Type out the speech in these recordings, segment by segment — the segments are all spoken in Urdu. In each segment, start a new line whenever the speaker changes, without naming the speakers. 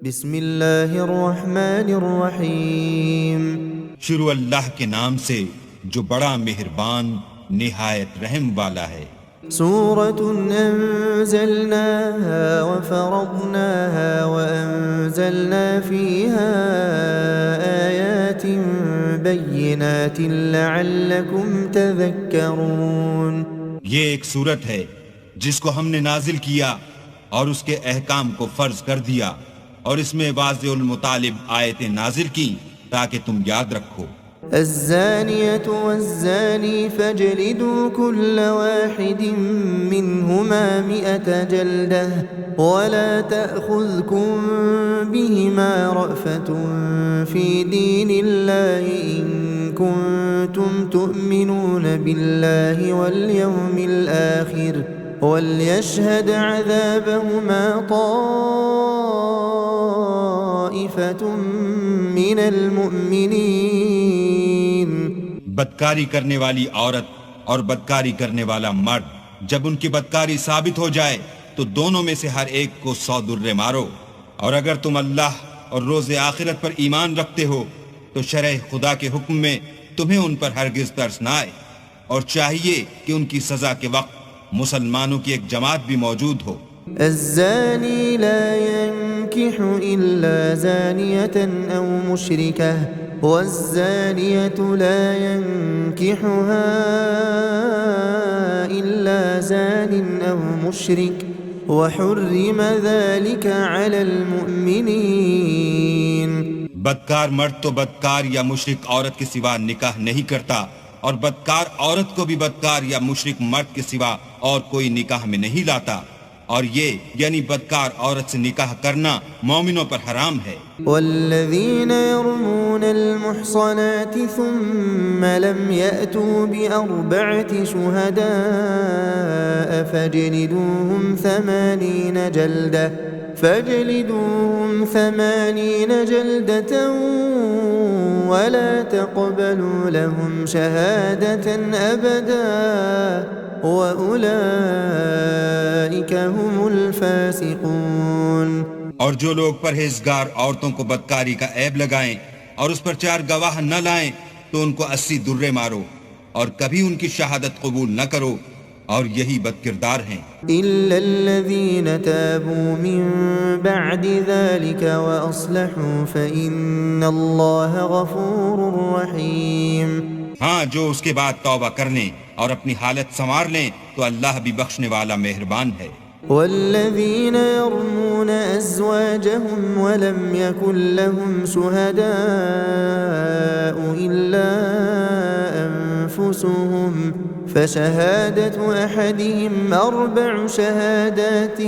بسم اللہ الرحمن الرحیم
شروع اللہ کے نام سے جو بڑا مہربان نہایت رحم والا ہے۔
سورة أنزلناها وفرضناها وأنزلنا فيها آيات بينات لعلكم تذكرون۔
یہ ایک سورت ہے جس کو ہم نے نازل کیا اور اس کے احکام کو فرض کر دیا، اور اس میں واضح المطالب آیتیں نازل کی تاکہ تم یاد رکھو۔
الزانية والزاني فاجلدوا كل واحد منهما 100 جلدة ولا تأخذكم بهما رأفة في دين الله إن كنتم تؤمنون بالله واليوم الآخر وليشهد عذابهما طائفة من المؤمنين۔
بدکاری کرنے والی عورت اور بدکاری کرنے والا مرد جب ان کی بدکاری ثابت ہو جائے تو دونوں میں سے ہر ایک کو 100 درے مارو، اور اگر تم اللہ اور روز آخرت پر ایمان رکھتے ہو تو شرع خدا کے حکم میں تمہیں ان پر ہرگز ترس نہ آئے، اور چاہیے کہ ان کی سزا کے وقت مسلمانوں کی ایک جماعت بھی موجود ہو۔
الزاني لا ينكح إلا زانية أو مشركة والزانية لا ينكحها إلا زان أو مشرك وحرم ذلك على المؤمنين۔
بدکار مرد تو بدکار یا مشرک عورت کے سوا نکاح نہیں کرتا، اور بدکار عورت کو بھی بدکار یا مشرک مرد کے سوا اور کوئی نکاح میں نہیں لاتا، اور یہ یعنی بدکار عورت سے نکاح کرنا مومنوں پر حرام ہے۔
والذین يرمون المحصنات ثم لم يأتوا بأربعة شهداء فاجلدوهم 80 جلدة ولا تقبلوا لهم شهادة أبدا وَأُولَئِكَ هُمُ الْفَاسِقُونَ۔
اور جو لوگ پرہیزگار عورتوں کو بدکاری کا عیب لگائیں اور اس پر 4 گواہ نہ لائیں تو ان کو 80 درے مارو، اور کبھی ان کی شہادت قبول نہ کرو، اور یہی بد کردار ہیں۔
إِلَّا الَّذِينَ تَابُوا مِن بَعْدِ ذَلِكَ وَأَصْلَحُوا فَإِنَّ اللَّهَ غَفُورٌ رَحِيمٌ۔
ہاں، جو اس کے بعد توبہ کر لیں اور اپنی حالت سنوار لیں تو اللہ بھی بخشنے والا مہربان ہے۔
والذین یرمون ازواجهم ولم يكن لهم شهداء إلا أنفسهم فشهادة أحدهم 4 شهادات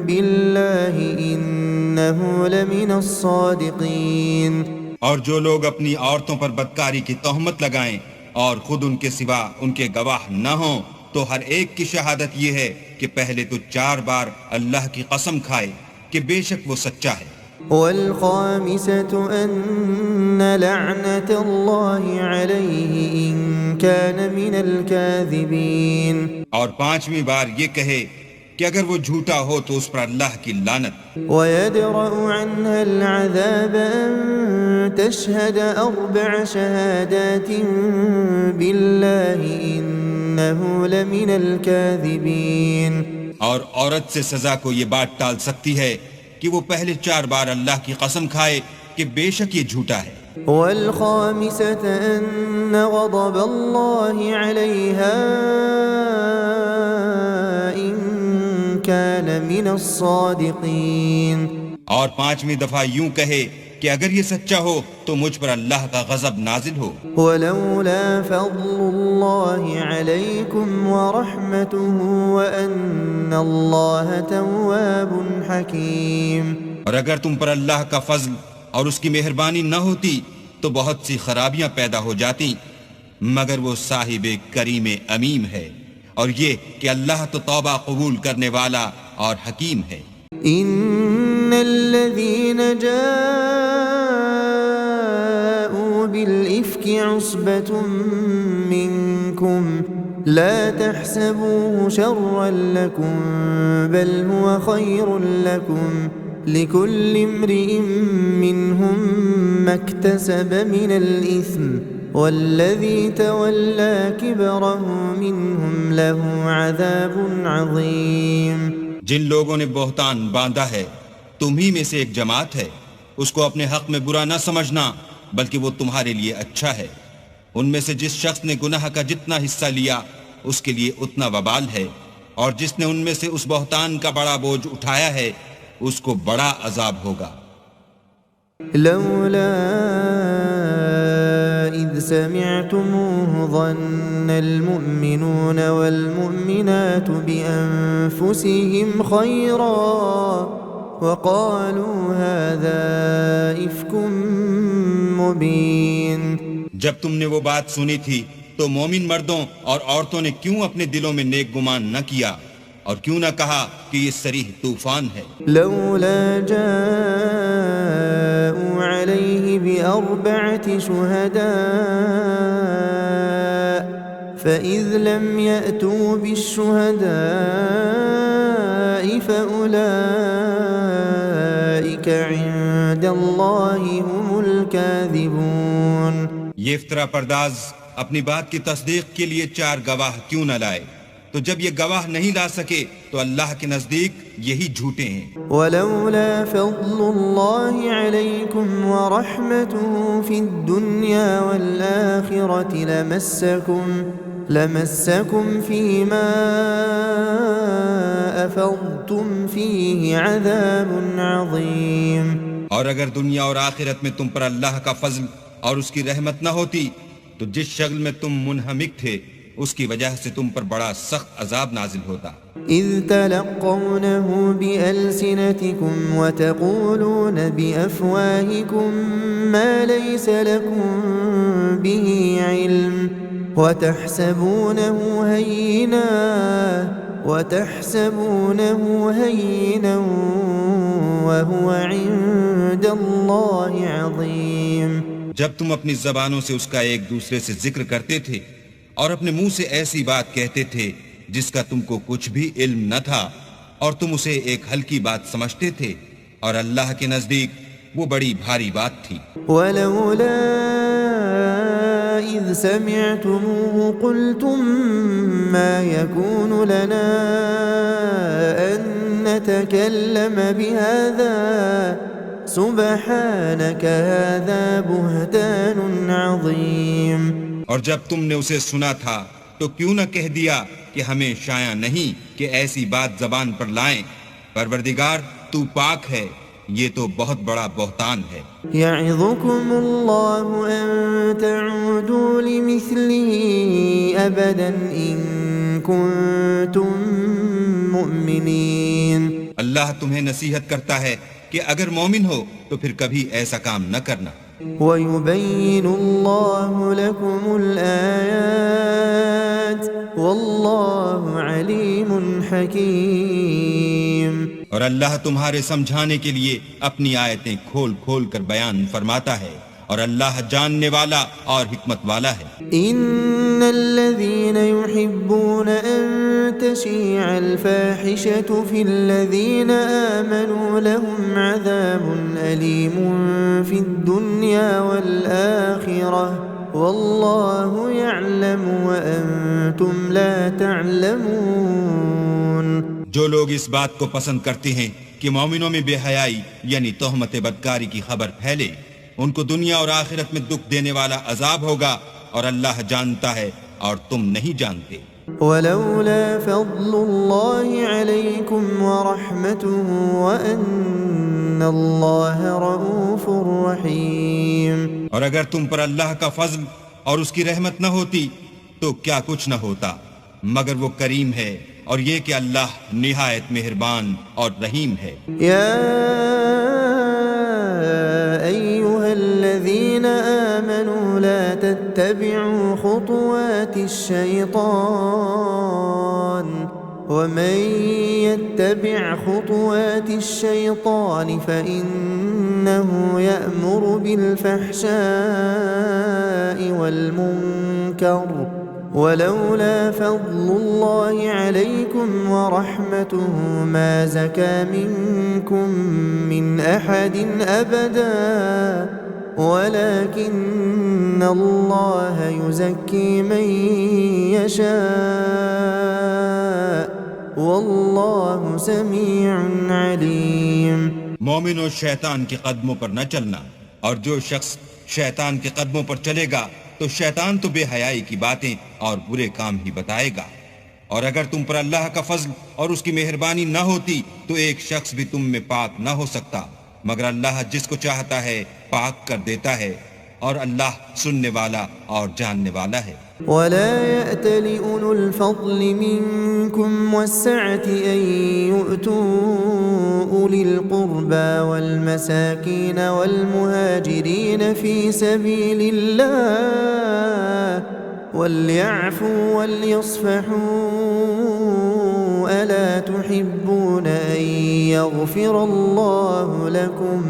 بالله إنه لمن الصادقين۔
اور جو لوگ اپنی عورتوں پر بدکاری کی تہمت لگائیں اور خود ان کے سوا ان کے گواہ نہ ہوں تو ہر ایک کی شہادت یہ ہے کہ پہلے تو 4 بار اللہ کی قسم کھائے کہ بے شک وہ سچا ہے۔
والخامسة أن لعنة الله عليه إن كان من الكاذبين۔
اور 5ویں بار یہ کہے کہ اگر وہ جھوٹا ہو تو اس پر اللہ کی لعنت۔
ويدرأ عنها العذاب أن تشهد 4 شهادات بالله إنه لمن الكاذبين۔
اور عورت سے سزا کو یہ بات ٹال سکتی ہے کہ وہ پہلے 4 بار اللہ کی قسم کھائے کہ بے شک یہ جھوٹا ہے۔
والخامسة أن غضب الله عليها إن كان من الصادقين۔
اور 5ویں دفعہ یوں کہے کہ اگر یہ سچا ہو تو مجھ پر اللہ کا غضب نازل ہو۔
ولولا فضل الله عليكم ورحمته وأن الله تواب حكيم۔
اور اگر تم پر اللہ کا فضل اور اس کی مہربانی نہ ہوتی تو بہت سی خرابیاں پیدا ہو جاتی، مگر وہ صاحب کریم امیم ہے، اور یہ کہ اللہ تو توبہ قبول کرنے والا اور حکیم ہے۔
ان الذين جاءوا بالإفك عصبة منكم لا تحسبوه شرا لكم بل هو خير لكم لكل امرئ منهم ما اكتسب من الإثم والذي تولى كبره منهم له عذاب عظيم.
جن لوگوں نے بہتان باندھا ہے تم ہی میں سے ایک جماعت ہے، اس کو اپنے حق میں برا نہ سمجھنا بلکہ وہ تمہارے لیے اچھا ہے. ان میں سے جس شخص نے گناہ کا جتنا حصہ لیا اس کے لیے اتنا وبال ہے، اور جس نے ان میں سے اس بہتان کا بڑا بوجھ اٹھایا ہے اس کو بڑا عذاب ہوگا.
لولا إذ سمعتموه ظن المؤمنون والمؤمنات بأنفسهم خيرا وقالوا هذا إفك مبين.
جب تم نے وہ بات سنی تھی تو مومن مردوں اور عورتوں نے کیوں اپنے دلوں میں نیک گمان نہ کیا اور کیوں نہ کہا کہ یہ صریح طوفان ہے.
لولا جاءوا عليه بأربعة شهداء فإذ لم يأتوا بالشهداء فأولئك عند الله هم الكاذبون.
یہ افترا پرداز اپنی بات کی تصدیق کے لیے 4 گواہ کیوں نہ لائے؟ تو جب یہ گواہ نہیں لا سکے تو اللہ کے نزدیک یہی جھوٹے ہیں.
ولولا فضل الله عليكم ورحمته في الدنيا والآخرة لمسكم فيما أفضتم فيه عذاب عظيم.
اور اگر دنیا اور آخرت میں تم پر اللہ کا فضل اور اس کی رحمت نہ ہوتی تو جس شغل میں تم منہمک تھے اس کی وجہ سے تم پر بڑا سخت عذاب نازل ہوتا.
اذ تلقونه بألسنتكم وتقولون بأفواهكم ما ليس لكم به علم وتحسبونه هينا وهو عند الله عظيم.
جب تم اپنی زبانوں سے اس کا ایک دوسرے سے ذکر کرتے تھے اور اپنے منہ سے ایسی بات کہتے تھے جس کا تم کو کچھ بھی علم نہ تھا اور تم اسے ایک ہلکی بات سمجھتے تھے اور اللہ کے نزدیک وہ بڑی بھاری بات تھی.
ولولا إذ سمعتموه قلتم ما يكون لنا أن نتكلم بهذا سبحانك هذا بهتان عظيم.
اور جب تم نے اسے سنا تھا تو کیوں نہ کہہ دیا کہ ہمیں شایع نہیں کہ ایسی بات زبان پر لائیں. پروردگار تو پاک ہے، یہ تو بہت بڑا بہتان ہے.
يعظكم الله أن تعودوا لمثله أبدا إن كنتم مؤمنين.
اللہ تمہیں نصیحت کرتا ہے کہ اگر مومن ہو تو پھر کبھی ایسا کام نہ کرنا.
وَيُبَيِّنُ اللَّهُ لَكُمُ الْآيَاتِ وَاللَّهُ عَلِيمٌ حَكِيمٌ.
اور اللہ تمہارے سمجھانے کے لیے اپنی آیتیں کھول کھول کر بیان فرماتا ہے اور اللہ جاننے والا اور حکمت والا ہے.
إِنَّ الَّذِينَ يُحِبُّونَ أَن تَشِيعَ الْفَاحِشَةُ فِي الَّذِينَ آمَنُوا لَهُمْ عَذَابٌ أَلِيمٌ فِي الدُّنْيَا وَالْآخِرَةِ وَاللَّهُ يَعْلَمُ وَأَنْتُمْ لَا تَعْلَمُونَ.
جو لوگ اس بات کو پسند کرتے ہیں کہ مومنوں میں بے حیائی یعنی تہمت بدکاری کی خبر پھیلے، ان کو دنیا اور آخرت میں دکھ دینے والا عذاب ہوگا اور اللہ جانتا ہے اور تم نہیں جانتے.
ولولا فضل الله عليكم ورحمته وأن الله رؤوف رحيم.
اور اگر تم پر اللہ کا فضل اور اس کی رحمت نہ ہوتی تو کیا کچھ نہ ہوتا، مگر وہ کریم ہے اور یہ کہ اللہ نہایت مہربان اور رحیم ہے.
يا أيها الذين آمنوا لا تتبعوا خطوات الشيطان ومن يتبع خطوات الشيطان فإنه يأمر بالفحشاء والمنكر ولولا فضل الله عليكم ورحمته ما زكى منكم من أحد أبدا ولكن الله يزكي من يشاء والله سميع عليم.
مومنوں شیطان کے قدموں پر نہ چلنا، اور جو شخص شیطان کے قدموں پر چلے گا تو شیطان تو بے حیائی کی باتیں اور برے کام ہی بتائے گا. اور اگر تم پر اللہ کا فضل اور اس کی مہربانی نہ ہوتی تو ایک شخص بھی تم میں پاک نہ ہو سکتا، مگر اللہ جس کو چاہتا ہے پاک کر دیتا ہے، اور اللہ سننے والا اور جاننے والا ہے.
ولا يأتل أولو الفضل منكم والسعة أن يؤتوا أولي القربى والمساكين والمهاجرين في سبيل الله وليعفوا وليصفحوا ألا تحبون أن يغفر الله لكم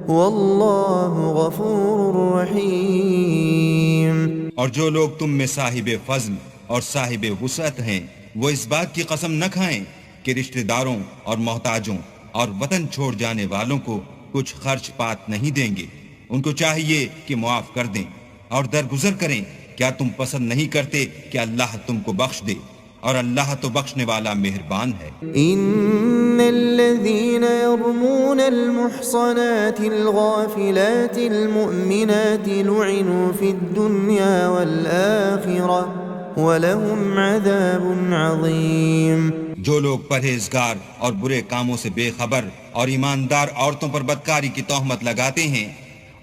والله غفور رحيم.
اور جو لوگ تم میں صاحب فضل اور صاحب وسعت ہیں وہ اس بات کی قسم نہ کھائیں کہ رشتہ داروں اور محتاجوں اور وطن چھوڑ جانے والوں کو کچھ خرچ پات نہیں دیں گے. ان کو چاہیے کہ معاف کر دیں اور درگزر کریں. کیا تم پسند نہیں کرتے کہ اللہ تم کو بخش دے؟ اور اللہ تو بخشنے والا مہربان ہے.
ان الذين يرمون المحصنات الغافلات المؤمنات لعنوا في الدنيا والآخرة ولهم عذاب عظيم.
جو لوگ پرہیزگار اور برے کاموں سے بے خبر اور ایماندار عورتوں پر بدکاری کی تہمت لگاتے ہیں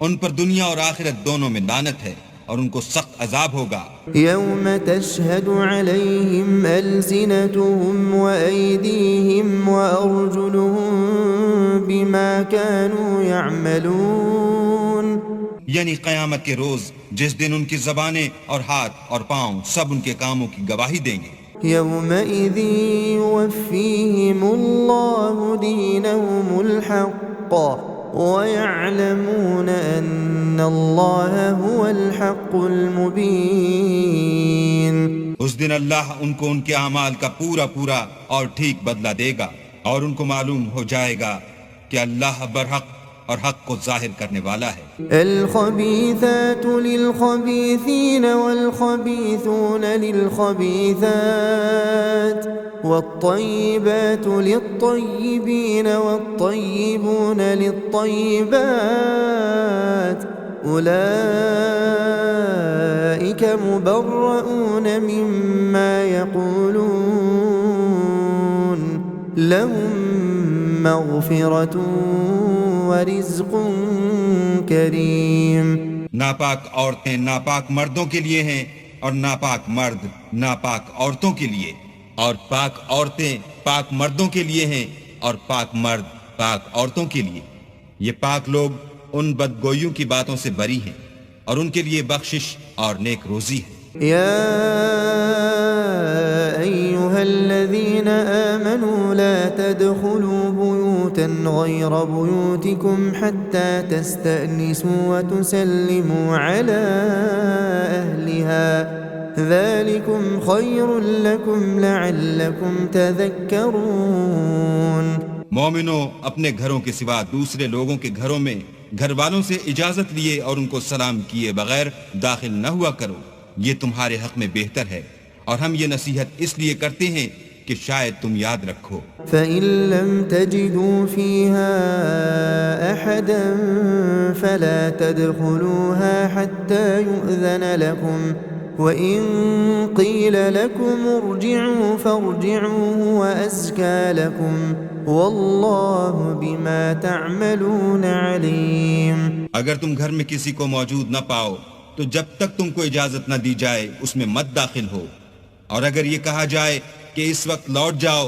ان پر دنیا اور آخرت دونوں میں لعنت ہے اور ان کو سخت عذاب ہوگا.
يوم تشهد عليهم ألسنتهم وأيديهم وأرجلهم بما كانوا يعملون.
یعنی قیامت کے روز جس دن ان کی زبانیں اور ہاتھ اور پاؤں سب ان کے کاموں کی گواہی دیں گے.
يومئذ يوفيهم الله دينهم الحق ويعلمون أن الله هو الحق المبين.
اس دن اللہ ان کو ان کے اعمال کا پورا پورا اور ٹھیک بدلہ دے گا اور ان کو معلوم ہو جائے گا کہ اللہ برحق اور حق کو ظاہر کرنے والا ہے.
الخبيثات للخبيثين والخبيثون للخبيثات والطيبات للطيبين والطيبون للطيبات أولئك مبرؤون مما يقولون لهم مغفرة ورزق کریم.
ناپاک عورتیں ناپاک مردوں کے لیے ہیں اور ناپاک مرد ناپاک عورتوں کے لیے، اور پاک عورتیں پاک مردوں کے لیے ہیں اور پاک مرد پاک عورتوں کے لیے. یہ پاک لوگ ان بدگوئیوں کی باتوں سے بری ہیں اور ان کے لیے بخشش اور نیک روزی ہے.
يا أيها الذين آمنوا لا تدخلوا بيوتا غير بيوتكم حتى تستأنسوا وتسلموا على أهلها ذلكم خير لكم لعلكم تذكرون.
مومنوں اپنے گھروں کے سوا دوسرے لوگوں کے گھروں میں گھر والوں سے اجازت لیے اور ان کو سلام کیے بغیر داخل نہ ہوا کرو، یہ تمہارے حق میں بہتر ہے، اور ہم یہ نصیحت اس لیے کرتے ہیں کہ شاید تم یاد رکھو.
فَإِن لَّمْ تَجِدُوا فِيهَا أَحَدًا فَلَا تَدْخُلُوهَا حَتَّى يُؤْذَنَ لَكُمْ وَإِن قِيلَ لَكُمْ ارْجِعُوا فَارْجِعُوا هُوَ أَزْكَىٰ لَكُمْ وَاللَّهُ بِمَا تَعْمَلُونَ عَلِيمٌ.
اگر تم گھر میں کسی کو موجود نہ پاؤ تو جب تک تم کو اجازت نہ دی جائے اس میں مت داخل ہو، اور اگر یہ کہا جائے کہ اس وقت لوٹ جاؤ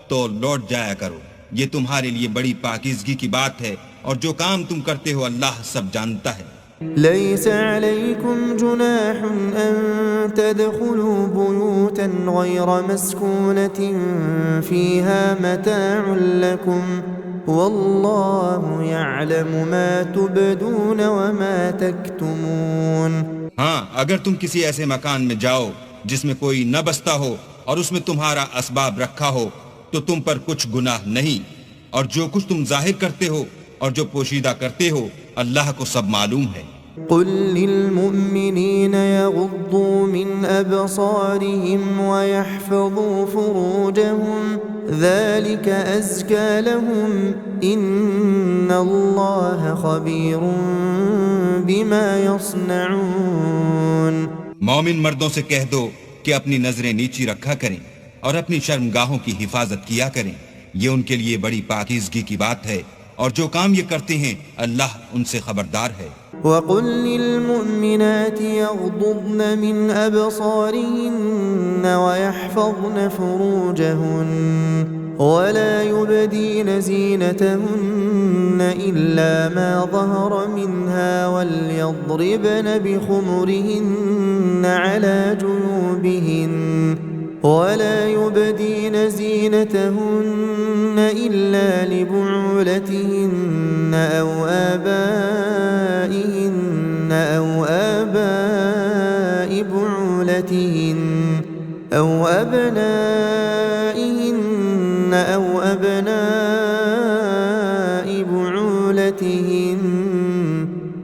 تو لوٹ جایا کرو. یہ تمہارے لیے بڑی پاکیزگی کی بات ہے، اور جو کام تم کرتے ہو اللہ سب جانتا ہے.
ليس عليكم جناح أن تدخلوا بيوتا غير مسكونة فيها متاع لكم والله يعلم ما تبدون وما تكتمون.
ہاں، اگر تم کسی ایسے مکان میں جاؤ جس میں کوئی نہ بستا ہو اور اس میں تمہارا اسباب رکھا ہو تو تم پر کچھ گناہ نہیں، اور جو کچھ تم ظاہر کرتے ہو اور جو پوشیدہ کرتے ہو اللہ کو سب معلوم ہے۔
قل للمؤمنين يغضوا من أبصارهم ويحفظوا فروجهم ذلك أزكى لهم إن الله خبير بما يصنعون۔
مومن مردوں سے کہہ دو کہ اپنی نظریں نیچی رکھا کریں اور اپنی شرمگاہوں کی حفاظت کیا کریں، یہ ان کے لیے بڑی پاکیزگی کی بات ہے، اور جو کام یہ کرتے ہیں اللہ ان سے خبردار ہے۔
وقل للمؤمنات يغضضن من أبصارهن ويحفظن فروجهن ولا يبدين زينتهن إلا ما ظهر منها وليضربن بخمرهن على جيوبهن ولا يبدين زينتهن إلا لبعولتهن أو آبائهن أو آباء بعولتهن أو أبنائهن أو أبناء بعولتهن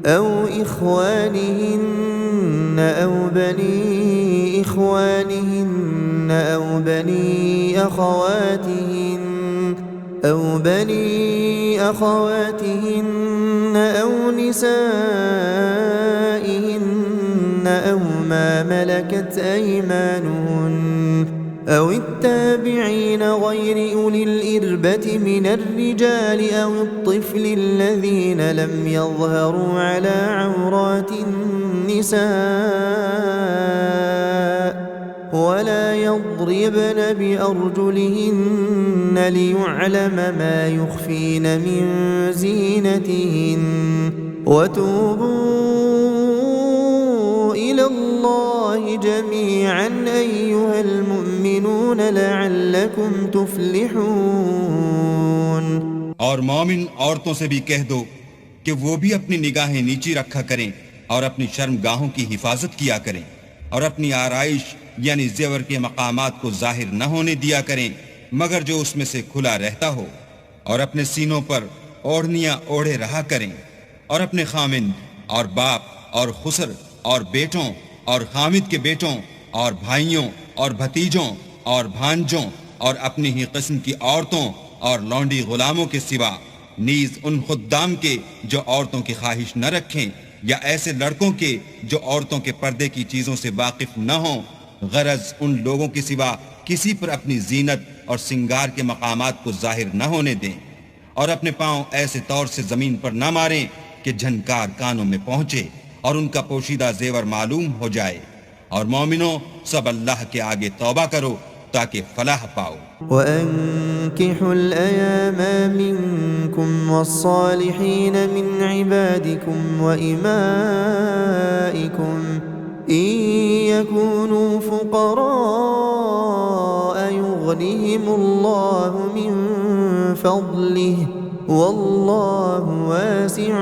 أو إخوانهن أو بني إخوانهن أو بني أخواتهن أو نسائهن أو ما ملكت أيمانهن أو التابعين غير أولي الإربة من الرجال أو الطفل الذين لم يظهروا على عورات النساء ولا يضربن بأرجلهن ليعلم ما يخفين من زينتهن وتوبوا إلى الله جميعا أيها المؤمنون لعلكم تفلحون۔
اور مومن عورتوں سے بھی کہہ دو کہ وہ بھی اپنی نگاہیں نیچی رکھا کریں اور اپنی شرمگاہوں کی حفاظت کیا کریں، اور اپنی آرائش یعنی زیور کے مقامات کو ظاہر نہ ہونے دیا کریں مگر جو اس میں سے کھلا رہتا ہو، اور اپنے سینوں پر اوڑھنیاں اوڑھے رہا کریں، اور اپنے خامند اور باپ اور خسر اور بیٹوں اور خامد کے بیٹوں اور بھائیوں اور بھتیجوں اور بھانجوں اور اپنی ہی قسم کی عورتوں اور لونڈی غلاموں کے سوا، نیز ان خدام کے جو عورتوں کی خواہش نہ رکھیں، یا ایسے لڑکوں کے جو عورتوں کے پردے کی چیزوں سے واقف نہ ہوں، غرض ان لوگوں کے سوا کسی پر اپنی زینت اور سنگار کے مقامات کو ظاہر نہ ہونے دیں، اور اپنے پاؤں ایسے طور سے زمین پر نہ ماریں کہ جھنکار کانوں میں پہنچے اور ان کا پوشیدہ زیور معلوم ہو جائے، اور مومنوں سب اللہ کے آگے توبہ کرو تاکہ فلاح پاؤ۔
وَأَنكِحُوا الْأَيَامَ مِنكُمْ وَالصَّالِحِينَ مِنْ عِبَادِكُمْ وَإِمَائِكُمْ إِن يَكُونُوا فُقَرَاءَ يُغْنِهِمُ اللَّهُ مِنْ فَضْلِهِ وَاللَّهُ وَاسِعٌ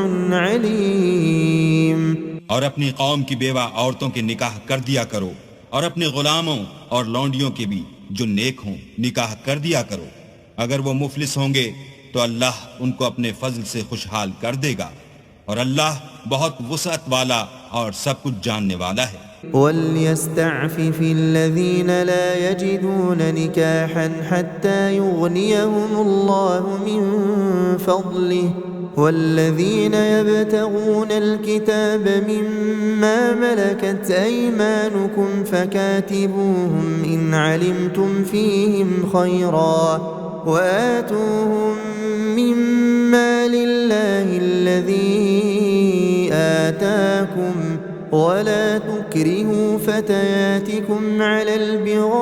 عَلِيمٌ۔
اور اپنی قوم کی بیوہ عورتوں کے نکاح کر دیا کرو، اور اپنے غلاموں اور لونڈیوں کے بھی جو نیک ہوں نکاح کر دیا کرو، اگر وہ مفلس ہوں گے تو اللہ ان کو اپنے فضل سے خوشحال کر دے گا، اور اللہ بہت وسعت والا اور سب کچھ جاننے والا ہے۔
وَلْيَسْتَعْفِفِ الَّذِينَ لَا يَجِدُونَ نِكَاحًا حَتَّى يُغْنِيَهُمُ اللَّهُ مِنْ فَضْلِهِ وَالَّذِينَ يَبْتَغُونَ الْكِتَابَ مِمَّا مَلَكَتْ أَيْمَانُكُمْ فَكَاتِبُوهُمْ إِنْ عَلِمْتُمْ فِيهِمْ خَيْرًا وَآتُوهُمْ مِمَّا لِلَّهِ الَّذِي آتَاكُمْ وَلَا تُكْرِهُوا فَتَيَاتِكُمْ عَلَى الْبِغَاءِ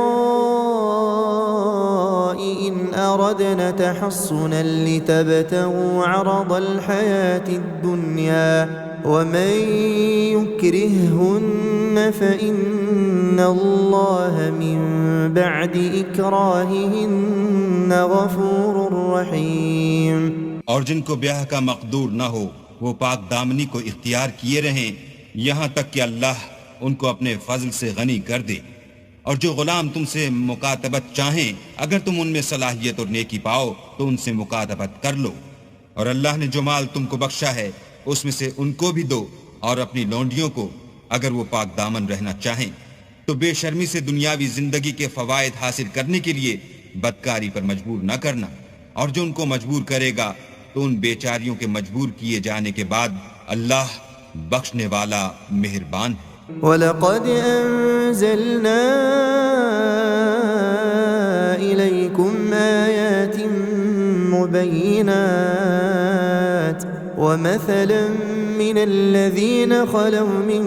إِنْ أَرَدْنَ تَحَصُّنًا لِتَبْتَغُوا عَرَضَ الْحَيَاةِ الدُّنْيَا وَمَنْ يُكْرِههُنَّ فَإِنَّ اللَّهَ مِنْ بَعْدِ إِكْرَاهِهِنَّ غَفُورٌ رَحِيمٌ۔
اور جن کو بیاہ کا مقدور نہ ہو وہ پاک دامنی کو اختیار کیے رہیں یہاں تک کہ اللہ ان کو اپنے فضل سے غنی کر دے، اور جو غلام تم سے مکاتبت چاہیں اگر تم ان میں صلاحیت اور نیکی پاؤ تو ان سے مکاتبت کر لو، اور اللہ نے جو مال تم کو بخشا ہے اس میں سے ان کو بھی دو، اور اپنی لونڈیوں کو اگر وہ پاک دامن رہنا چاہیں، تو بے شرمی سے دنیاوی زندگی کے فوائد حاصل کرنے کے لیے بدکاری پر مجبور نہ کرنا، اور جو ان کو مجبور کرے گا تو ان بیچاریوں کے مجبور کیے جانے کے بعد اللہ بخشنے والا مہربان ہے۔
وَلَقَدْ أَنزَلْنَا إِلَيْكُمْ آيَاتٍ مُبَيِّنَاتٍ وَمَثَلًا مِّنَ الَّذِينَ خَلَوْا مِن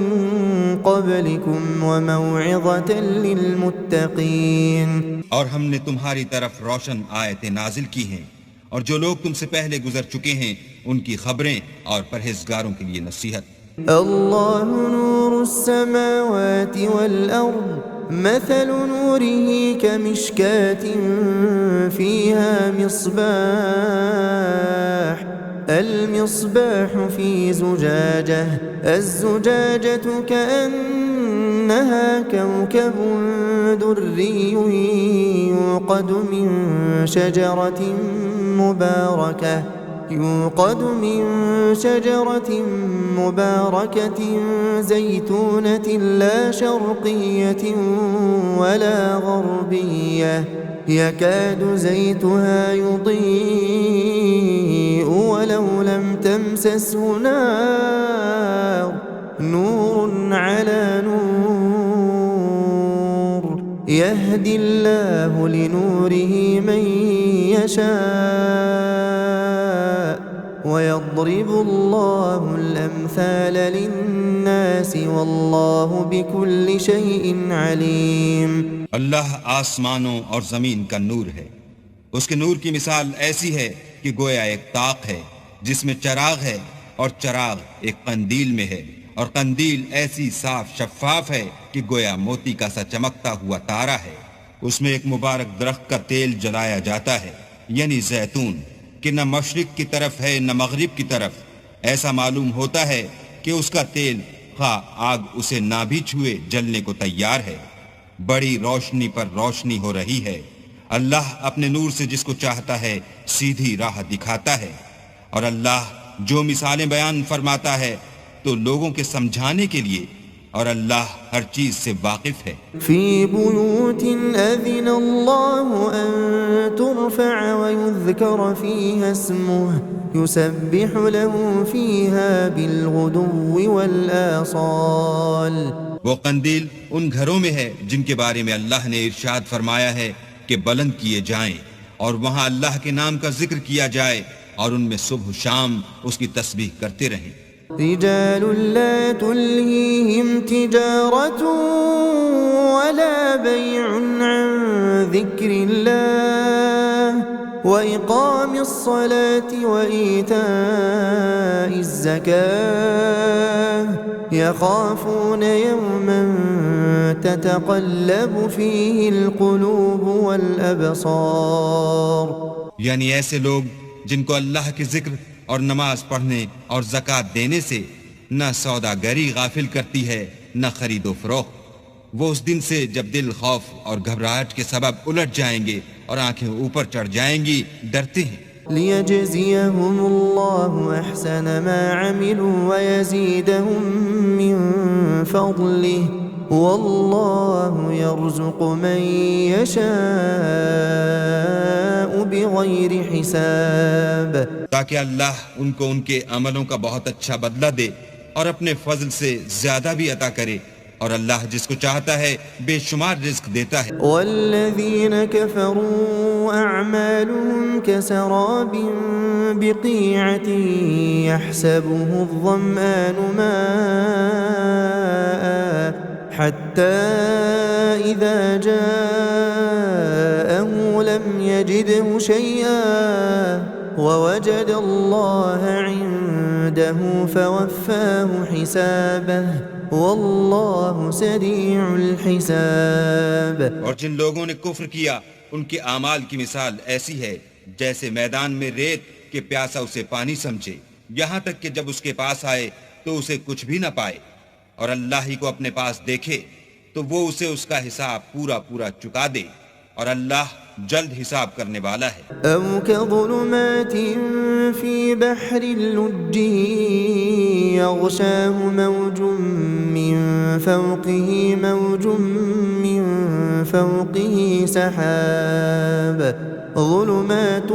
قَبْلِكُمْ وَمَوْعِظَةً لِّلْمُتَّقِينَ،
اور ہم نے تمہاری طرف روشن آیتیں نازل کی ہیں، اور جو لوگ تم سے پہلے گزر چکے ہیں ان کی خبریں اور پرہیزگاروں کے لیے نصیحت۔
اللہ نور السماوات والأرض مثل نوره كمشكاة فيها مصباح المصباح في زجاجة الزجاجة كأنها كوكب دري يوقد من شجرة مباركة زيتونة لا شرقية ولا غربية يكاد زيتها يضيء ولو لم تمسسه نار نور على نور يهدي الله لنوره من يشاء وَيَضْرِبُ اللَّهُ الْأَمْثَالَ لِلنَّاسِ وَاللَّهُ بِكُلِّ شَيْءٍ عَلِيمٌ۔
اللہ آسمانوں اور زمین کا نور ہے، اس کے نور کی مثال ایسی ہے کہ گویا ایک طاق ہے جس میں چراغ ہے، اور چراغ ایک قندیل میں ہے، اور قندیل ایسی صاف شفاف ہے کہ گویا موتی کا سا چمکتا ہوا تارا ہے۔ اس میں ایک مبارک درخت کا تیل جلایا جاتا ہے، یعنی زیتون، کہ نہ مشرق کی طرف ہے نہ مغرب کی طرف۔ ایسا معلوم ہوتا ہے کہ اس کا تیل خواہ آگ اسے نہ بھی چھوئے جلنے کو تیار ہے۔ بڑی روشنی پر روشنی ہو رہی ہے۔ اللہ اپنے نور سے جس کو چاہتا ہے سیدھی راہ دکھاتا ہے، اور اللہ جو مثالیں بیان فرماتا ہے تو لوگوں کے سمجھانے کے لیے، اور اللہ ہر چیز سے واقف ہے۔
فی بیوت اذن اللہ ان ترفع ویذکر فیہا اسمہ یسبح له فیہا بالغدو والآصال۔
وہ قندیل ان گھروں میں ہے جن کے بارے میں اللہ نے ارشاد فرمایا ہے کہ بلند کیے جائیں، اور وہاں اللہ کے نام کا ذکر کیا جائے، اور ان میں صبح و شام اس کی تسبیح کرتے رہیں۔
رجال لا تلهيهم تجارة ولا بيع عن ذكر الله وإقام الصلاة وإيتاء الزكاة يخافون يوما تتقلب فيه القلوب والأبصار،
یعنی ایسے لوگ جن کو اللہ کے ذکر اور نماز پڑھنے اور زکوٰۃ دینے سے نہ سوداگری غافل کرتی ہے نہ خرید و فروخت، وہ اس دن سے جب دل خوف اور گھبراہٹ کے سبب الٹ جائیں گے اور آنکھیں اوپر چڑھ جائیں گی، ڈرتے ہیں۔
لِيَجْزِيَهُمُ اللَّهُ أَحْسَنَ مَا عَمِلُوا وَيَزِيدَهُم مِّن فَضْلِهِ وَاللَّهُ يَرْزُقُ مَن يَشَاءُ بِغَيْرِ حِسَابٍ،
تاکہ اللہ ان کو ان کے عملوں کا بہت اچھا بدلہ دے اور اپنے فضل سے زیادہ بھی عطا کرے، اور اللہ جس کو چاہتا ہے بے شمار رزق دیتا ہے۔
والذین کفروا اعمالهم كسراب بقیعة يحسبه الظمآن ماء حتى إذا جاءه لم يجده شيئا ووجد الله عنده فوفاه حسابه واللہ سریع الحساب۔
اور جن لوگوں نے کفر کیا ان کے اعمال کی مثال ایسی ہے جیسے میدان میں ریت کہ پیاسا اسے پانی سمجھے، یہاں تک کہ جب اس کے پاس آئے تو اسے کچھ بھی نہ پائے، اور اللہ ہی کو اپنے پاس دیکھے تو وہ اسے اس کا حساب پورا پورا چکا دے، اور اللہ جلد حساب کرنے والا ہے۔
أو كظلمات في بحر اللج يغشاه موج من فوقه موج من فوقه سحاب ظلمات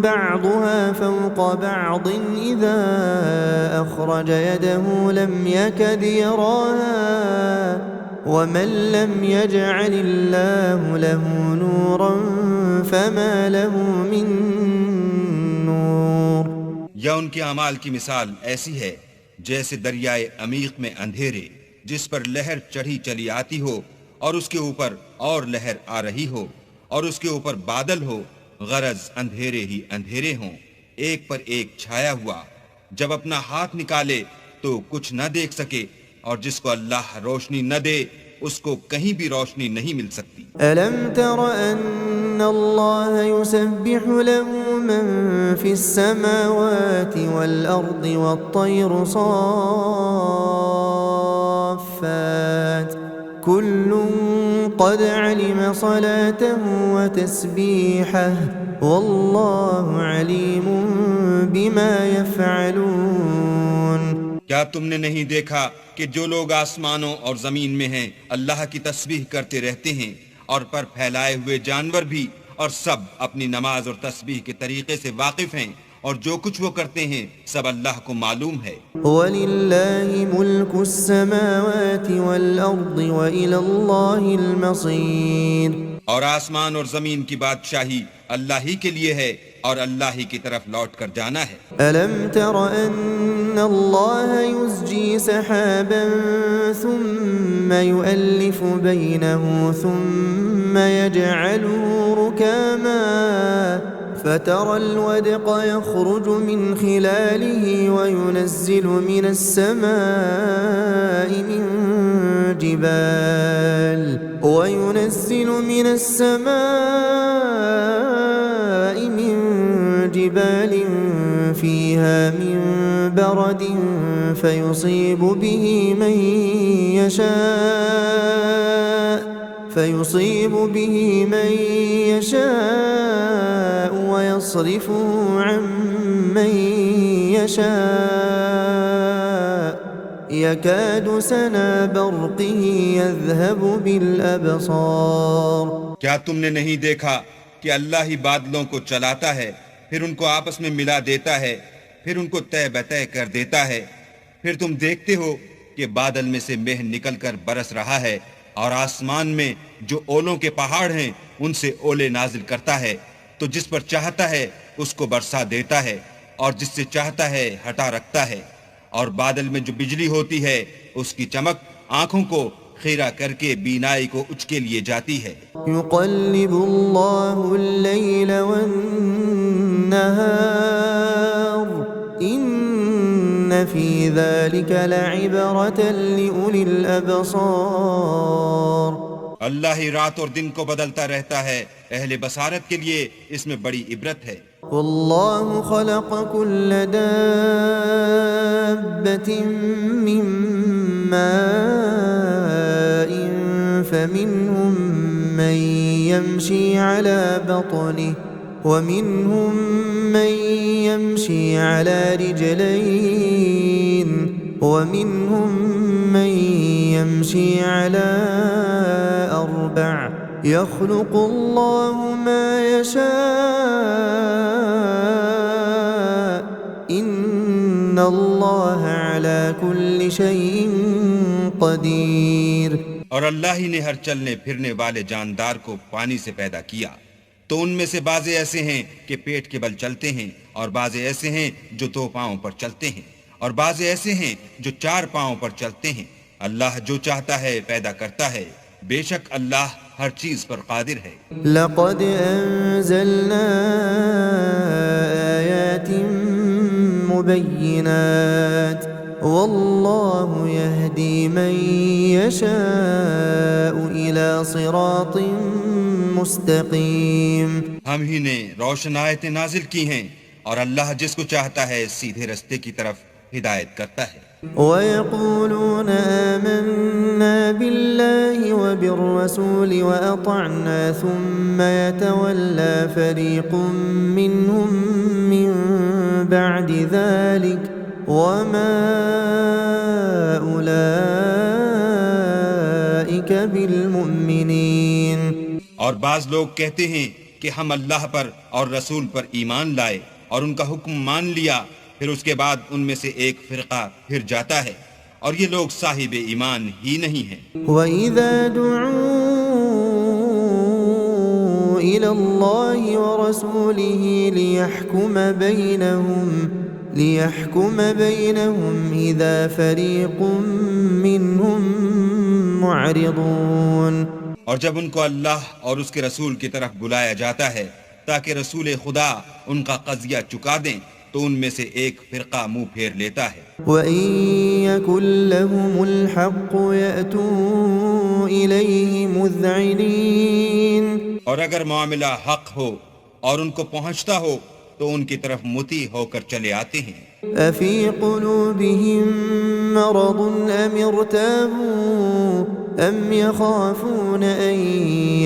بعضها فوق بعض إذا أخرج يده لم يكد يراها ومن لم يجعل الله له نورا فما له من نور۔
یا ان کے اعمال کی مثال ایسی ہے جیسے دریائے عمیق میں اندھیرے جس پر لہر چڑھی چلی آتی ہو اور اس کے اوپر اور لہر آ رہی ہو اور اس کے اوپر بادل ہو، غرض اندھیرے ہی اندھیرے ہوں، ایک پر ایک چھایا ہوا، جب اپنا ہاتھ نکالے تو کچھ نہ دیکھ سکے، اور جس کو اللہ روشنی نہ دے اس کو کہیں بھی روشنی نہیں مل سکتی۔
ألم تر أن الله يسبح له من في السماوات والأرض والطير صافات كل قد علم صلاته وتسبيحه والله عليم بما يفعلون۔
کیا تم نے نہیں دیکھا کہ جو لوگ آسمانوں اور زمین میں ہیں اللہ کی تسبیح کرتے رہتے ہیں، اور پر پھیلائے ہوئے جانور بھی، اور سب اپنی نماز اور تسبیح کے طریقے سے واقف ہیں، اور جو کچھ وہ کرتے ہیں سب اللہ کو معلوم ہے۔
وَلِلَّهِ مُلْكُ السَّمَاوَاتِ وَالْأَرْضِ وَإِلَى اللَّهِ الْمَصِيرُ۔
اور آسمان اور زمین کی بادشاہی اللہ ہی کے لیے ہے، اور اللہ ہی کی طرف لوٹ کر جانا ہے۔
أَلَمْ تَرَ أَنَّ اللَّهَ يُزْجِي سَحَابًا ثُمَّ يُؤَلِّفُ بَيْنَهُ ثُمَّ يَجْعَلُهُ رُكَامًا فَتَرَى الْوَدْقَ يَخْرُجُ مِنْ خِلَالِهِ وَيُنَزِّلُ مِنَ السَّمَاءِ من جبال فيها من برد فيصيب به من يشاء ويصرفه عن من يشاء يكاد سنا برقه يذهب بالأبصار۔
کیا تم نے نہیں دیکھا کہ اللہ ہی بادلوں کو چلاتا ہے، پھر ان کو آپس میں ملا دیتا ہے، پھر ان کو طے بطے کر دیتا ہے، پھر تم دیکھتے ہو کہ بادل میں سے مہ نکل کر برس رہا ہے، اور آسمان میں جو اولوں کے پہاڑ ہیں ان سے اولے نازل کرتا ہے، تو جس پر چاہتا ہے اس کو برسا دیتا ہے، اور جس سے چاہتا ہے ہٹا رکھتا ہے، اور بادل میں جو بجلی ہوتی ہے اس کی چمک آنکھوں کو خیرہ کر کے بینائی کو اچکے لیے جاتی ہے۔
يقلب الله الليل والنهار إن في ذلك لعبرة لأولي الأبصار۔
اللہ ہی رات اور دن کو بدلتا رہتا ہے، اہل بصارت کے لیے اس میں بڑی عبرت ہے۔
والله خلق كل دابة من ماء فمنهم من يمشي على بطنه ومنهم من يمشي على رجلين ومنهم من يمشي على أربع يخلق الله ما يشاء إن الله على كل شيء قدير۔
اور اللہ ہی نے ہر چلنے پھرنے والے جاندار کو پانی سے پیدا کیا، تو ان میں سے بعض ایسے ہیں کہ پیٹ کے بل چلتے ہیں، اور بعض ایسے ہیں جو دو پاؤں پر چلتے ہیں، اور بعض ایسے ہیں جو چار پاؤں پر چلتے ہیں۔ اللہ جو چاہتا ہے پیدا کرتا ہے، بے شک اللہ ہر چیز پر قادر ہے۔
لقد أنزلنا آيات مبينات والله يهدي من يشاء إلى صراط مستقيم۔
ہم ہی نے روشن آیتیں نازل کی ہیں، اور اللہ جس کو چاہتا ہے سیدھے رستے کی طرف ہدایت کرتا ہے۔
وَيَقُولُونَ آمَنَّا بِاللَّهِ وَبِالرَّسُولِ وَأَطَعْنَا ثُمَّ يَتَوَلَّى فَرِيقٌ مِّنْهُم مِّن بَعْدِ ذَلِكَ وَمَا أُولَئِكَ بِالْمُؤْمِنِينَ۔
اور بعض لوگ کہتے ہیں کہ ہم اللہ پر اور رسول پر ایمان لائے اور ان کا حکم مان لیا، پھر اس کے بعد ان میں سے ایک فرقہ پھر جاتا ہے، اور یہ لوگ صاحب ایمان ہی نہیں ہیں۔
وَإِذَا دُعُوا إِلَى اللَّهِ وَرَسُولِهِ لِيَحْكُمَ بَيْنَهُمْ إِذَا فَرِيقٌ مِّنْهُمْ مُعْرِضُونَ۔
اور جب ان کو اللہ اور اس کے رسول کی طرف بلایا جاتا ہے تاکہ رسول خدا ان کا قضیہ چکا دیں، تو ان میں سے ایک فرقہ منہ پھیر لیتا ہے۔
وَإِن يَكُن لَّهُمُ الْحَقُّ يَأْتُوا إِلَيْهِ مُذْعِنِينَ۔
اور اگر معاملہ حق ہو اور ان کو پہنچتا ہو تو ان کی طرف مطیع ہو کر چلے آتے ہیں۔
أَفِي قُلُوبِهِم مَّرَضٌ أَمِ ارْتَابُوا أَمْ يَخَافُونَ أَن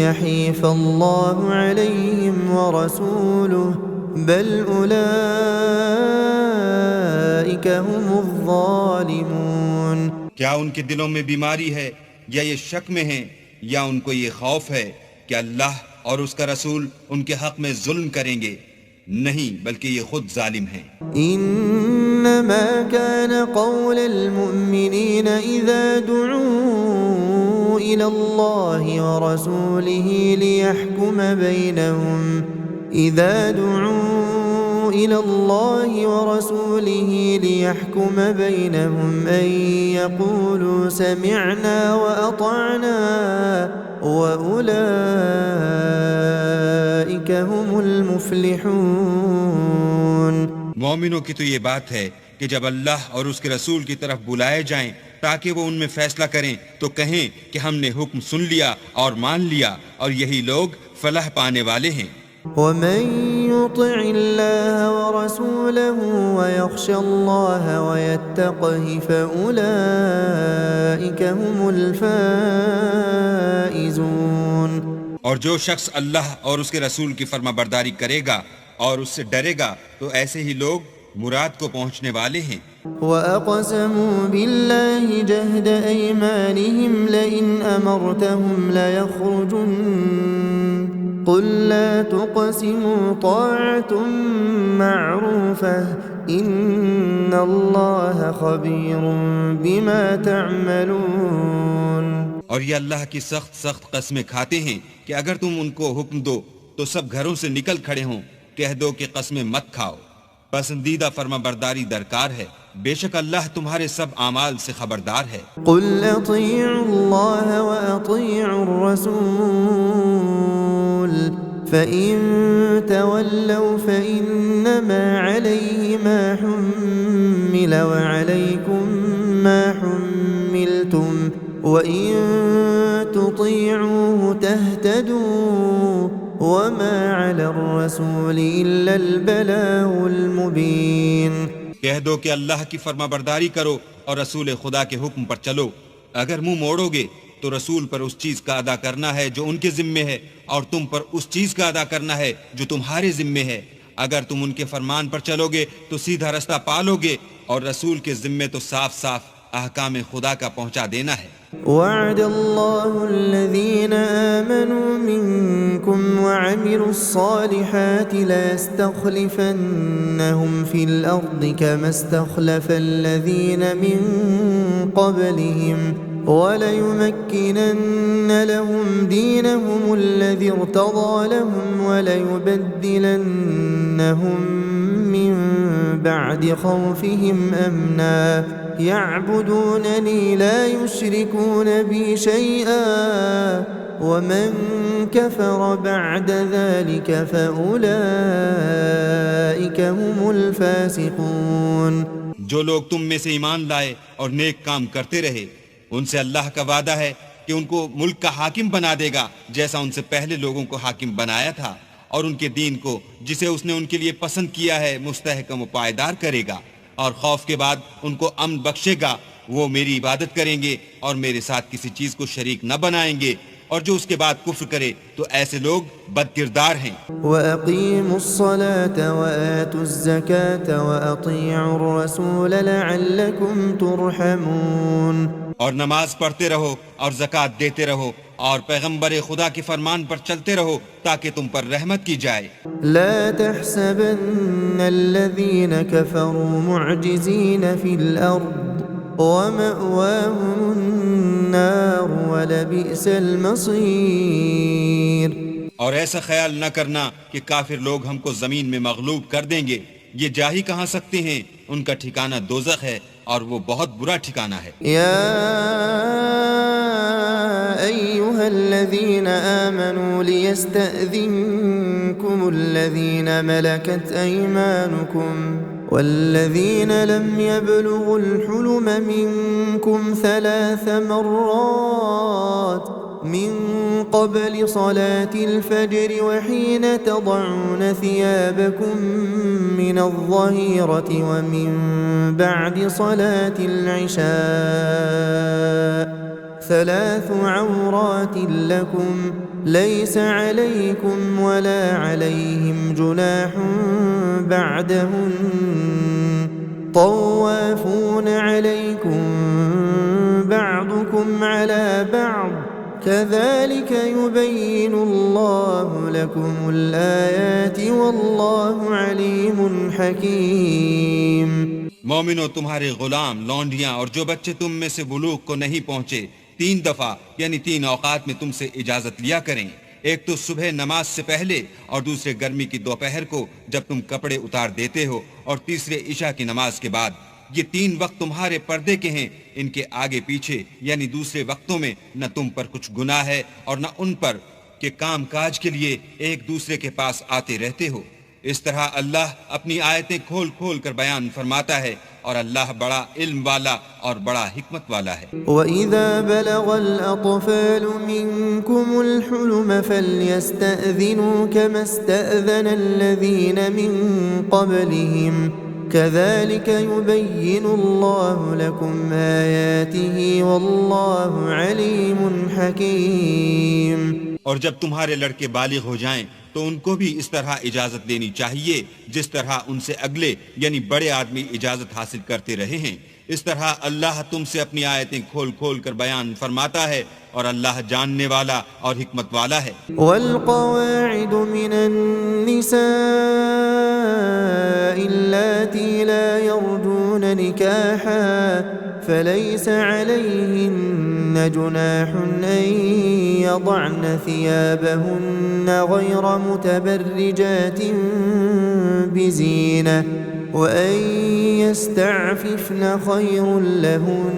يَحِيفَ اللَّهُ عَلَيْهِمْ وَرَسُولُهُ بَلْ أُولَئِكَ هُمُ الظَّالِمُونَ۔
کیا ان کے دلوں میں بیماری ہے یا یہ شک میں ہیں یا ان کو یہ خوف ہے کہ اللہ اور اس کا رسول ان کے حق میں ظلم کریں گے؟ نہیں، بلکہ یہ خود ظالم ہیں۔
انما كان قول المؤمنين اذا دعوا الى الله ورسوله ليحكم بينهم ان يقولوا سمعنا واطعنا وأولئك هم المفلحون۔
مومنوں کی تو یہ بات ہے کہ جب اللہ اور اس کے رسول کی طرف بلائے جائیں تاکہ وہ ان میں فیصلہ کریں تو کہیں کہ ہم نے حکم سن لیا اور مان لیا، اور یہی لوگ فلاح پانے والے ہیں۔
ومن يطع الله ورسوله ويخشى الله ويتقه فأولئك هم الفائزون۔
اور جو شخص اللہ اور اس کے رسول کی فرما برداری کرے گا اور اس سے ڈرے گا تو ایسے ہی لوگ مراد کو پہنچنے والے ہیں۔
وَأَقْسَمُوا بِاللَّهِ جَهْدَ أَيْمَانِهِمْ لَئِنْ أَمَرْتَهُمْ لَيَخْرُجُنَّ قُلْ لَا تُقْسِمُوا طَاعَةٌ مَّعْرُوفَةٌ إِنَّ اللَّهَ خَبِيرٌ بِمَا تَعْمَلُونَ۔
اور یہ اللہ کی سخت قسمیں کھاتے ہیں کہ اگر تم ان کو حکم دو تو سب گھروں سے نکل کھڑے ہوں، کہہ دو کہ قسمیں مت کھاؤ، پسندیدہ فرما برداری درکار ہے، بے شک اللہ تمہارے سب اعمال سے خبردار ہے۔
قُلْ أَطِيعُوا اللَّهَ وَأَطِيعُوا الرَّسُولَ فَإِن تَوَلَّوْا فَإِنَّمَا عَلَيْهِ مَا حُمِّلَ وَعَلَيْكُمْ مَا حُمِّلْتُمْ وَإِن تُطِيعُوهُ تَهْتَدُوا وَمَا عَلَى الرَّسُولِ إِلَّا الْبَلَاغُ الْمُبِينُ۔
کہہ دو کہ اللہ کی فرما برداری کرو اور رسول خدا کے حکم پر چلو، اگر منہ موڑو گے تو رسول پر اس چیز کا ادا کرنا ہے جو ان کے ذمے ہے، اور تم پر اس چیز کا ادا کرنا ہے جو تمہارے ذمے ہے۔ اگر تم ان کے فرمان پر چلو گے تو سیدھا رستہ پالو گے، اور رسول کے ذمے تو صاف احکام خدا کا پہنچا دینا ہے۔
وعد الله الذين آمنوا منكم وعملوا الصالحات ليستخلفنهم في الأرض كما استخلف الذين من قبلهم وليمكنن لهم دينهم الذي ارتضى لهم وليبدلنهم من بعد خوفهم أمنا يعبدونني لا يشركون بي شيئا ومن كفر بعد ذلك فأولئك هم الفاسقون۔
جو لوگ تم میں سے ایمان لائے اور نیک کام کرتے رہے، ان سے اللہ کا وعدہ ہے کہ ان کو ملک کا حاکم بنا دے گا جیسا ان سے پہلے لوگوں کو حاکم بنایا تھا، اور ان کے دین کو جسے اس نے ان کے لیے پسند کیا ہے مستحکم و پائیدار کرے گا، اور خوف کے بعد ان کو امن بخشے گا، وہ میری عبادت کریں گے اور میرے ساتھ کسی چیز کو شریک نہ بنائیں گے، اور جو اس کے بعد کفر کرے تو ایسے لوگ بد کردار ہیں۔
وَأَقِيمُوا الصَّلَاةَ وَآتُوا الزَّكَاةَ وَأَطِيعُوا الرَّسُولَ لَعَلَّكُمْ تُرْحَمُونَ،
اور نماز پڑھتے رہو اور زکوٰۃ دیتے رہو اور پیغمبر خدا کے فرمان پر چلتے رہو تاکہ تم پر رحمت کی جائے۔
لا تحسبن الذين كفروا معجزين في الأرض ومأواهم النار ولبئس المصير۔
اور ایسا خیال نہ کرنا کہ کافر لوگ ہم کو زمین میں مغلوب کر دیں گے، یہ جا ہی کہاں سکتے ہیں، ان کا ٹھکانہ دوزخ ہے اور وہ بہت برا ٹھکانہ ہے۔
يا أيها الذين آمنوا ليستأذنكم الذين ملكت أيمانكم والذين لم يبلغوا الحلم منكم 3 مرات من قبل صلاة الفجر وحين تضعون ثيابكم من الظهيرة ومن بعد صلاة العشاء 3 عورات لكم ليس عليكم ولا عليهم جناح بعدهن طوافون عليكم بعضكم على بعض كذلك يبين الله لكم الآيات والله عليم حكيم۔
مومنو، تمہارے غلام، لونڈیاں اور جو بچے تم میں سے بلوغ کو نہیں پہنچے 3 دفعہ یعنی 3 اوقات میں تم سے اجازت لیا کریں، ایک تو صبح نماز سے پہلے اور دوسرے گرمی کی دوپہر کو جب تم کپڑے اتار دیتے ہو، اور تیسرے عشاء کی نماز کے بعد۔ یہ 3 وقت تمہارے پردے کے ہیں، ان کے آگے پیچھے یعنی دوسرے وقتوں میں نہ تم پر کچھ گناہ ہے اور نہ ان پر کہ کام کاج کے لیے ایک دوسرے کے پاس آتے رہتے ہو۔ اس طرح اللہ اپنی آیتیں کھول کھول کر بیان فرماتا ہے، اور اللہ بڑا علم والا اور بڑا حکمت والا ہے۔
وَإِذَا بَلَغَ الْأَطْفَالُ مِنْكُمُ الْحُلُمَ فَلْيَسْتَأْذِنُوا كَمَا اسْتَأْذَنَ الَّذِينَ مِنْ قَبْلِهِمْ كَذَلِكَ يُبَيِّنُ اللَّهُ لَكُمْ آيَاتِهِ وَاللَّهُ عَلِيمٌ حَكِيمٌ۔
اور جب تمہارے لڑکے بالغ ہو جائیں تو ان کو بھی اس طرح اجازت دینی چاہیے جس طرح ان سے اگلے یعنی بڑے آدمی اجازت حاصل کرتے رہے ہیں۔ اس طرح اللہ تم سے اپنی آیتیں کھول کھول کر بیان فرماتا ہے، اور اللہ جاننے والا اور حکمت والا ہے۔
والقواعد من النساء اللاتي لا يرجون نكاحا فليس عليهن جناح أن يضعن ثيابهن غير متبرجات بزينة وأن يستعففن خير لهن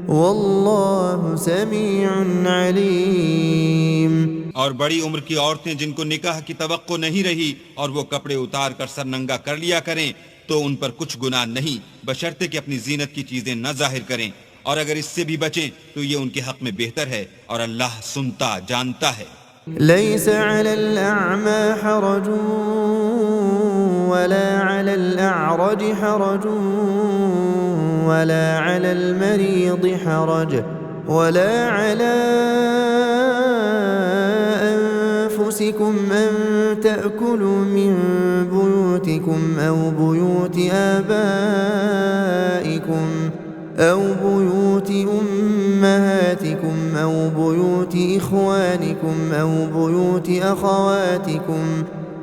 والله سميع عليم۔
اور بڑی عمر کی عورتیں جن کو نکاح کی توقع نہیں رہی اور وہ کپڑے اتار کر سر ننگا کر لیا کریں تو ان پر کچھ گناہ نہیں، بشرطے کہ اپنی زینت کی چیزیں نہ ظاہر کریں، اور اگر اس سے بھی بچیں تو یہ ان کے حق میں بہتر ہے، اور اللہ سنتا جانتا ہے۔
ليس على الأعمى حرج ولا على الأعرج حرج ولا على المريض حرج ولا على أنفسكم أن تأكلوا من بيوتكم أو بيوت آبائكم أو بيوت أمهاتكم أو بيوت إخوانكم أو بيوت أخواتكم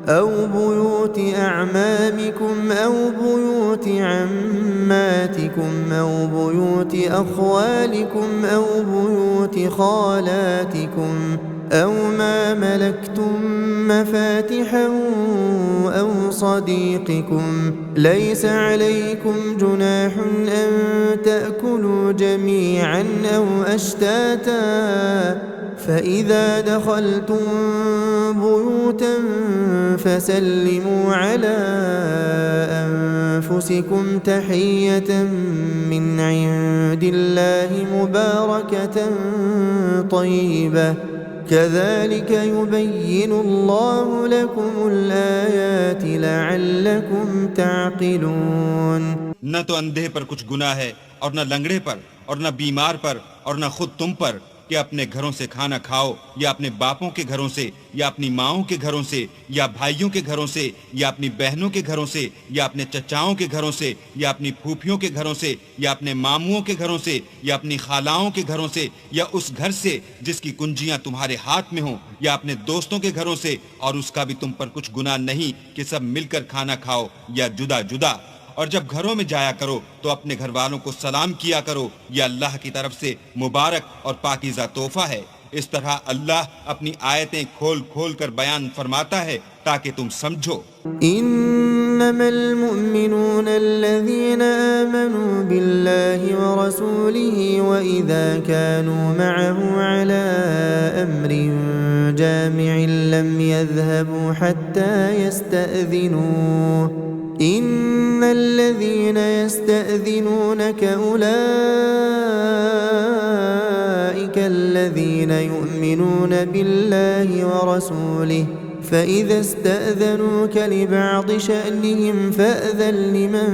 أو بيوت أعمامكم أو بيوت عماتكم أو بيوت أخوالكم أو بيوت خالاتكم أو ما ملكتم مفاتحه أو صديقكم ليس عليكم جناح أن تأكلوا جميعا أو أشتاتا فإذا دخلتم بيوتا فسلموا على أنفسكم تحية من عند الله مباركة طيبة كذلك يبين الله لكم الآيات لعلكم تعقلون.
نہ تو اندھے پر کچھ گناہ ہے اور نہ لنگڑے پر اور نہ بیمار پر اور نہ خود تم پر کہ اپنے گھروں سے کھانا کھاؤ یا اپنے باپوں کے گھروں سے یا اپنی ماؤں کے گھروں سے یا بھائیوں کے گھروں سے یا اپنی بہنوں کے گھروں سے یا اپنے چچاؤں کے گھروں سے یا اپنی پھوپھیوں کے گھروں سے یا اپنے ماموں کے گھروں سے یا اپنی خالاؤں کے گھروں سے یا اس گھر سے جس کی کنجیاں تمہارے ہاتھ میں ہوں یا اپنے دوستوں کے گھروں سے، اور اس کا بھی تم پر کچھ گناہ نہیں کہ سب مل کر کھانا کھاؤ یا جدا جدا. اور جب گھروں میں جایا کرو تو اپنے گھر والوں کو سلام کیا کرو، یہ اللہ کی طرف سے مبارک اور پاکیزہ تحفہ ہے. اس طرح اللہ اپنی آیتیں کھول کھول کر بیان فرماتا ہے تاکہ تم سمجھو.
انما المؤمنون الذين آمنوا بالله ورسوله واذا كانوا معه على امر جامع لم يذهبوا حتى يستأذنوه. ان الذين يستأذنونك اولئك الذين يؤمنون بالله ورسوله فإذا استأذنوك لبعض شأنهم فأذن لمن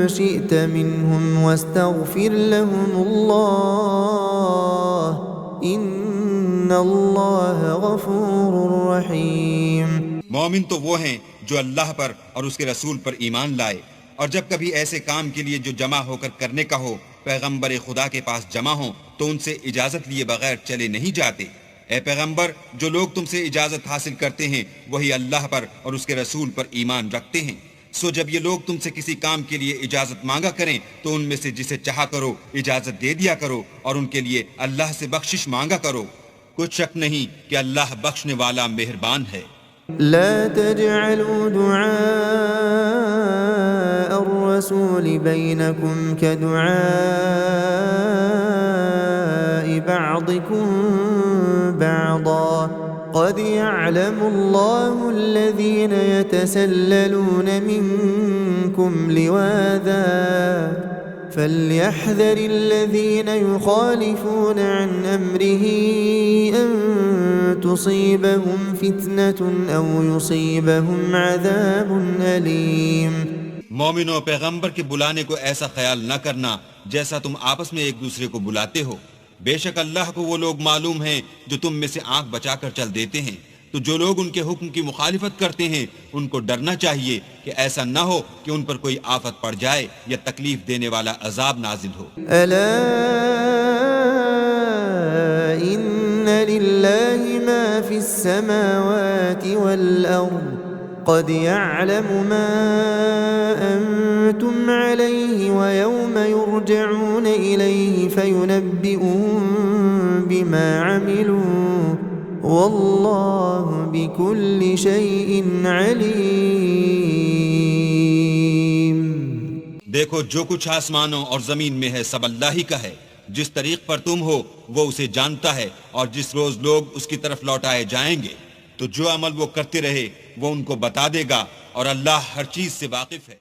شئت منهم واستغفر لهم الله إن الله غفور رحيم.
مومن تو وہ ہیں جو اللہ پر اور اس کے رسول پر ایمان لائے، اور جب کبھی ایسے کام کے لیے جو جمع ہو کر کرنے کا ہو پیغمبر خدا کے پاس جمع ہوں تو ان سے اجازت لیے بغیر چلے نہیں جاتے. اے پیغمبر، جو لوگ تم سے اجازت حاصل کرتے ہیں وہی اللہ پر اور اس کے رسول پر ایمان رکھتے ہیں. سو جب یہ لوگ تم سے کسی کام کے لیے اجازت مانگا کریں تو ان میں سے جسے چاہا کرو اجازت دے دیا کرو اور ان کے لیے اللہ سے بخشش مانگا کرو. کچھ شک نہیں کہ اللہ بخشنے والا مہربان ہے.
لا تجعلوا دعاء الرسول بينكم كدعاء بعضكم بعضا قد يعلم الله الذين يتسللون منكم لواذا فليحذر الذين يخالفون عن أمره أن تصيبهم فتنة أو يصيبهم عذاب أليم.
مومنوں، پیغمبر کے بلانے کو ایسا خیال نہ کرنا جیسا تم آپس میں ایک دوسرے کو بلاتے ہو. بے شک اللہ کو وہ لوگ معلوم ہیں جو تم میں سے آنکھ بچا کر چل دیتے ہیں. تو جو لوگ ان کے حکم کی مخالفت کرتے ہیں ان کو ڈرنا چاہیے کہ ایسا نہ ہو کہ ان پر کوئی آفت پڑ جائے یا تکلیف دینے والا عذاب نازل ہو.
ألا إن لله ما في السماوات والأرض قد يعلم ما أنتم عليه ويوم يرجعون إليه فينبئهم بما عملوا واللہ بكل شيء علیم.
دیکھو، جو کچھ آسمانوں اور زمین میں ہے سب اللہ ہی کا ہے. جس طریق پر تم ہو وہ اسے جانتا ہے، اور جس روز لوگ اس کی طرف لوٹائے جائیں گے تو جو عمل وہ کرتے رہے وہ ان کو بتا دے گا، اور اللہ ہر چیز سے واقف ہے.